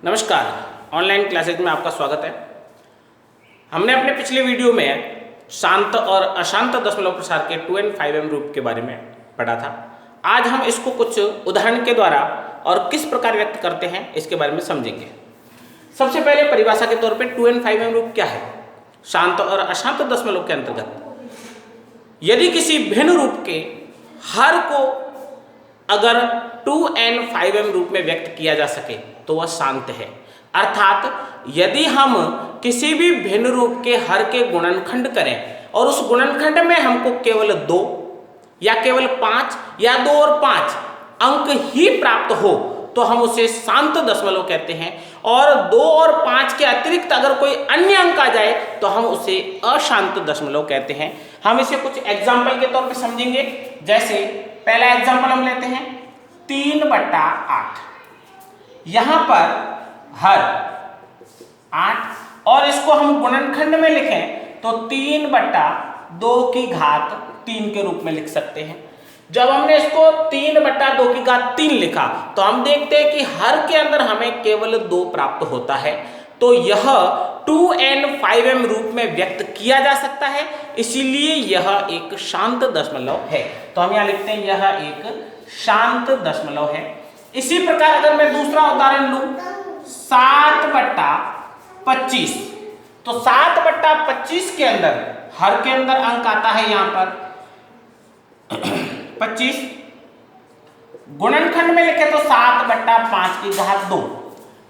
नमस्कार, online classes में आपका स्वागत है। हमने अपने पिछले वीडियो में शांत और अशांत दशमलव प्रसार के 2 and 5m रूप के बारे में पढ़ा था। आज हम इसको कुछ उदाहरण के द्वारा और किस प्रकार व्यक्त करते हैं इसके बारे में समझेंगे। सबसे पहले परिभाषा के तौर पे 2 and 5m रूप क्या है। शांत और अशांत दशमलव के अंतर्गत यदि किसी भिन्न रूप के हर को अगर 2 and 5m रूप में व्यक्त किया जा सके तो वह शांत है। अर्थात यदि हम किसी भी भिन्न रूप के हर के गुणनखंड करें और उस गुणनखंड में हमको केवल 2 या केवल 5 या 2 और 5 अंक ही प्राप्त हो तो हम उसे शांत दशमलव कहते हैं, और 2 और 5 के अतिरिक्त अगर कोई अन्य अंक आ जाए तो हम उसे अशांत दशमलव कहते हैं। हम इसे कुछ एग्जाम्पल के तौर पे समझेंगे। जैसे पहला एग्जाम्पल हम लेते हैं 3/8। यहां पर हर 8 और इसको हम गुणनखंड में लिखें तो 3/2 के रूप में लिख सकते हैं। जब हमने इसको 3/2 लिखा तो हम देखते हैं कि हर के अंदर हमें केवल 2 प्राप्त होता है, तो यह 2 and 5m रूप में व्यक्त किया जा सकता है, इसीलिए यह एक शांत दशमलव है। तो हम यहां लिखते हैं यह एक शांत दशमलव है। इसी प्रकार अगर मैं दूसरा उदाहरण लूं 7/25, तो 7/25 के अंदर हर के अंदर अंक आता है यहां पर 25। गुणनखंड में लिखे तो 7/5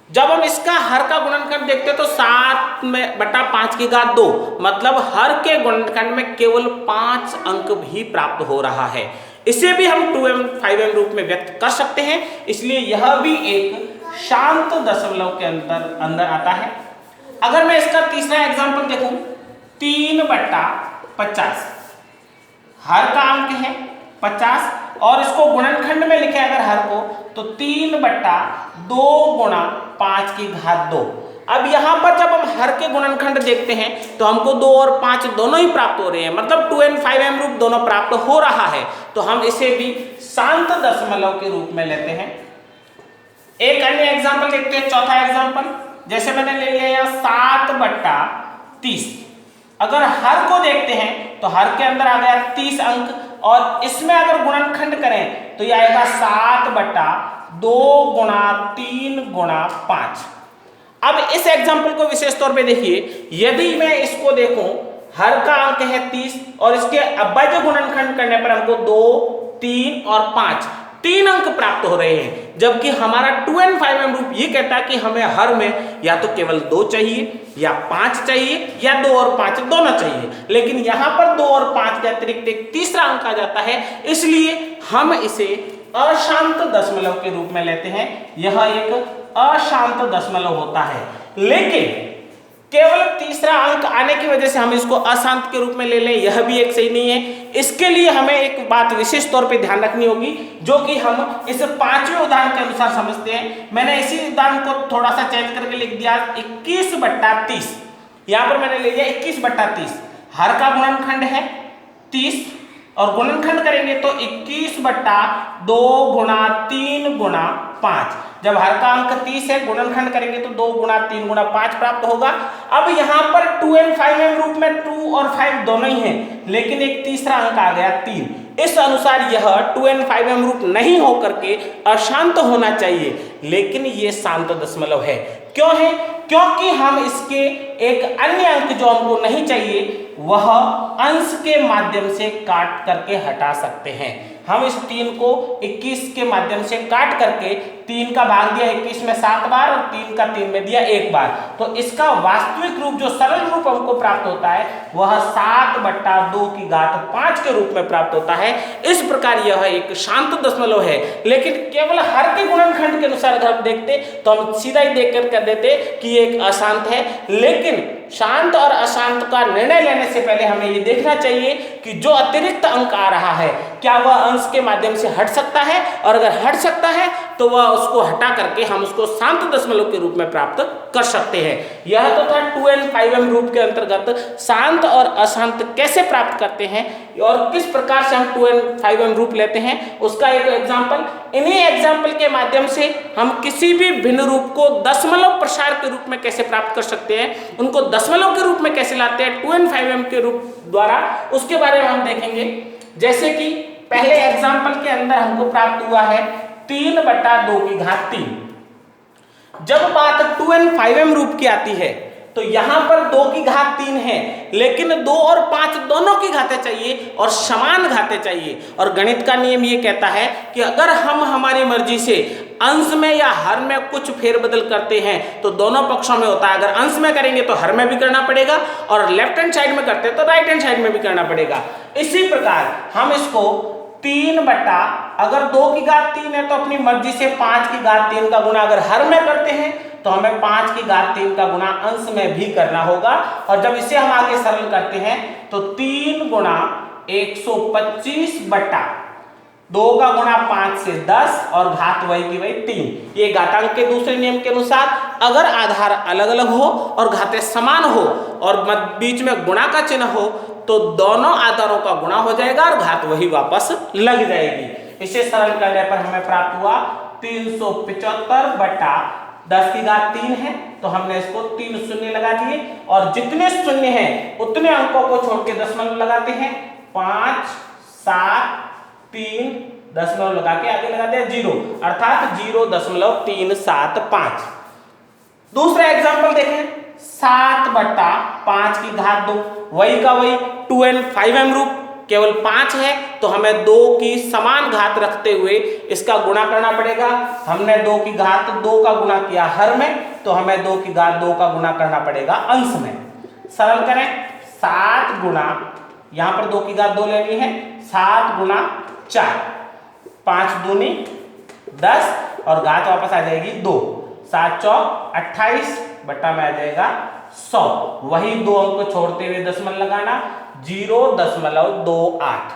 जब हम इसका हर का गुणनखंड देखते हैं तो 7/5 मतलब हर के गुणनखंड में केवल 5 अंक भी प्राप्त हो रहा है। इसे भी हम 2 and 5m रूप में व्यक्त कर सकते हैं, इसलिए यह भी एक शांत दशमलव के अंदर आता है। अगर मैं इसका तीसरा एग्जांपल देखूं 3/50, हर का अंक है 50 और इसको गुणनखंड में लिखे अगर हर को तो 3/2 अब यहां पर जब हम हर के गुणनखंड देखते हैं तो हमको 2 और 5 दोनों ही प्राप्त हो रहे हैं, मतलब 2 and 5m रूप दोनों प्राप्त हो रहा है, तो हम इसे भी शांत दशमलव के रूप में लेते हैं। एक अन्य एग्जांपल देखते हैं, चौथा एग्जांपल। जैसे मैंने ले लिया 7/30। अगर हर को देखते हैं तो हर के अंदर आ गया 30 अंक और इसमें अगर गुणनखंड करें तो यह आएगा 7/2 × 3 × 5। अब इस एग्जाम्पल को विशेष तौर पे देखिए, यदि मैं इसको देखूं हर का अंक है 30 और इसके अवयव गुणनखंड करने पर हमको 2, 3 और 5 3 अंक प्राप्त हो रहे हैं, जबकि हमारा 2 and 5m रूप ये कहता है कि हमें हर में या तो केवल 2 चाहिए या 5 चाहिए या 2 और 5 दोनों चाहिए, लेकिन यहाँ पर 2 और 5 के अतिरिक्त एक तीसरा अंक आ जाता है, इसलिए हम इसे अशांत दशमलव के रूप में लेते हैं। यह एक अशांत दशमलव होता है, लेकिन केवल तीसरा अंक आने की वजह से हम इसको अशांत के रूप में ले लें, यह भी एक सही नहीं है। इसके लिए हमें एक बात विशेष तौर पे ध्यान रखनी होगी, जो कि हम इस 5वें उदाहरण के अनुसार समझते हैं। मैंने इसी उदाहरण को थोड़ा सा चेंज करके लिख दिया 21/30। यहां पर मैंने ले लिया 21/30। हर का गुणनखंड है 30 और गुणनखंड करेंगे तो 21/2 × 3 × 5। जब हर का अंक 30 है, गुणनखंड करेंगे तो 2 × 3 × 5 प्राप्त होगा। अब यहाँ पर 2 and 5m रूप में 2 और 5 दोनों ही हैं, लेकिन एक तीसरा अंक आ गया 3। इस अनुसार यह 2 and 5m रूप नहीं होकर के अशांत होना चाहिए, लेकिन ये शांत दशमलव है। क्यों है? क्योंकि हम इसके एक अन्य अंक जो हमको नहीं चाहिए वह अंश के माध्यम से काट करके हटा सकते हैं। हम इस 3 को 21 के माध्यम से काट करके 3 का भाग दिया 21 में 7 बार और 3 का 3 में दिया 1 बार, तो इसका वास्तविक रूप जो सरल रूप हमको प्राप्त होता है वह 7/2 के रूप में प्राप्त होता है। इस प्रकार यह एक शांत दशमलव है, लेकिन केवल हर के गुणनखंड के अनुसार अगर हम देखते तो हम सीधा ही देख कर देते कि ये एक अशांत है। लेकिन शांत और अशांत का निर्णय लेने से पहले हमें ये देखना चाहिए कि जो अतिरिक्त अंक आ रहा है क्या वह अंश के माध्यम से हट सकता है, और अगर हट सकता है तो वह उसको हटा करके हम उसको शांत दशमलव के रूप में प्राप्त कर सकते हैं। यह तो था 2 and 5m रूप के अंतर्गत शांत और अशांत कैसे प्राप्त करते हैं और किस प्रकार से हम 2 and 5m रूप लेते हैं उसका एक एग्जाम्पल। इन्हीं एग्जाम्पल के माध्यम से हम किसी भी भिन्न रूप को दशमलव प्रसार के रूप में कैसे प्राप्त कर सकते हैं, उनको दशमलव के रूप में कैसे लाते हैं 2 and 5m के रूप द्वारा, उसके बारे में हम देखेंगे। जैसे कि पहले एग्जाम्पल के अंदर हमको प्राप्त हुआ है 3/2 जब बात 2 and 5m रूप की आती है तो यहां पर 2 है, लेकिन 2 और 5 दोनों की घातें चाहिए और समान घातें चाहिए। और गणित का नियम ये कहता है कि अगर हम हमारी मर्जी से अंश में या हर में कुछ फेरबदल करते हैं तो दोनों पक्षों में होता है। अगर अंश में करेंगे तो हर में भी करना पड़ेगा और लेफ्ट हैंड साइड में करते हैं तो राइट हैंड साइड में भी करना पड़ेगा। इसी प्रकार हम इसको 3 बटा, अगर 2 है तो अपनी मर्जी से 5 का गुणा अगर हर में करते हैं तो हमें 5 का गुणा अंश में भी करना होगा। और जब इसे हम आगे सरल करते हैं तो 3 गुणा 125 बटा 2 का गुणा 5 से 10 और घात वही की वही 3। ये घातांक के दूसरे नियम के अनुसार अगर आधार अलग अलग हो और घातें समान हो और बीच में गुणा का चिन्ह हो तो दोनों आधारों का गुणा हो जाएगा और घात वही वापस लग जाएगी। इसे सरल करने पर हमें प्राप्त हुआ 375 बटा 10 है, तो हमने इसको 3 शून्य लगा दिए और जितने शून्य हैं उतने अंकों को छोड़ के दशमलव लगाते हैं। 5 7 3 दशमलव लगा के आगे लगा दिया 0, अर्थात 0.375। दूसरा एग्जांपल देखें 7/5 वही का वही 2 and 5m रूप, केवल 5 है तो हमें 2 की समान घात रखते हुए इसका गुणा करना पड़ेगा। हमने 2 की घात 2 का गुणा किया हर में, तो हमें 2 की घात 2 का गुणा करना पड़ेगा अंश में। सरल करें 7 गुणा, यहां पर 2 की घात 2 लेनी है, 7 गुणा 4, 5 दूनी 10 और घात वापस आ जाएगी 2, 7 चौक 28 बट्टा में आ जाएगा 100। वही 2 अंक छोड़ते हुए दशमलव लगाना 0.28।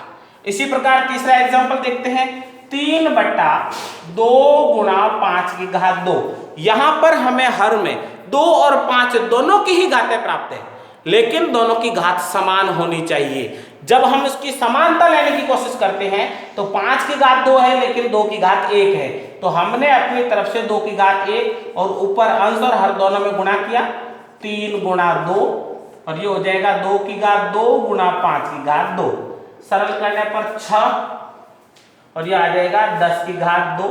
इसी प्रकार तीसरा एग्जांपल देखते हैं 3/2 गुणा 5 यहां पर हमें हर में 2 और 5 दोनों की ही घातें प्राप्त है, लेकिन दोनों की घात समान होनी चाहिए। जब हम इसकी समानता लेने की कोशिश करते हैं तो 5 की घात 2 है लेकिन 2 की घात 1 है, तो हमने अपनी तरफ से 2 की घात 1 और ऊपर अंश और हर दोनों में गुणा किया 3 गुणा 2 और ये हो जाएगा 2 की घात 2 गुणा 5 की घात 2। सरल करने पर 6 और ये आ जाएगा 10 की घात 2,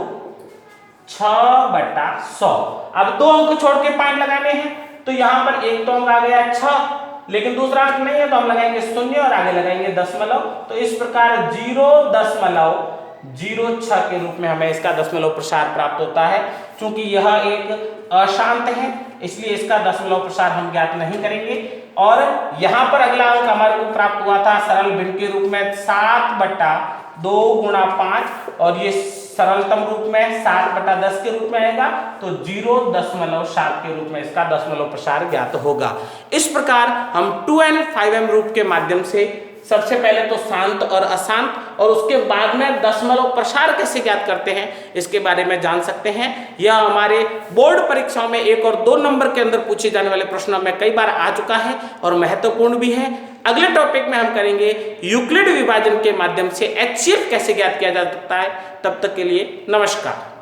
6/100। अब 2 अंक छोड़ के 5 लगाने हैं तो यहाँ पर एक तो अंक आ गया 6, लेकिन दूसरा अंक नहीं है तो हम लगाएंगे 0 और आगे लगाएंगे दशमलव। तो इस प्रकार 0.06 के रूप में हमें इसका दशमलव प्रसार प्राप्त होता है। चूंकि यह एक अशांत है इसलिए इसका दशमलव प्रसार हम ज्ञात नहीं करेंगे। और यहाँ पर अगला अंक हमारे को प्राप्त हुआ था सरल भिन्न के रूप में 7/2 गुणा 5 और ये सरलतम रूप में 7/10 के रूप में आएगा, तो 0.7 के रूप में इसका दशमलव प्रसार ज्ञात होगा। इस प्रकार हम 2 and 5m रूप के माध्यम से सबसे पहले तो शांत और अशांत और उसके बाद में दशमलव प्रसार कैसे ज्ञात करते हैं इसके बारे में जान सकते हैं। यह हमारे बोर्ड परीक्षाओं में 1 और 2 नंबर के अंदर पूछे जाने वाले प्रश्नों में कई बार आ चुका है और महत्वपूर्ण भी है। अगले टॉपिक में हम करेंगे यूक्लिड विभाजन के माध्यम से HCF कैसे ज्ञात किया जा सकता है। तब तक के लिए नमस्कार।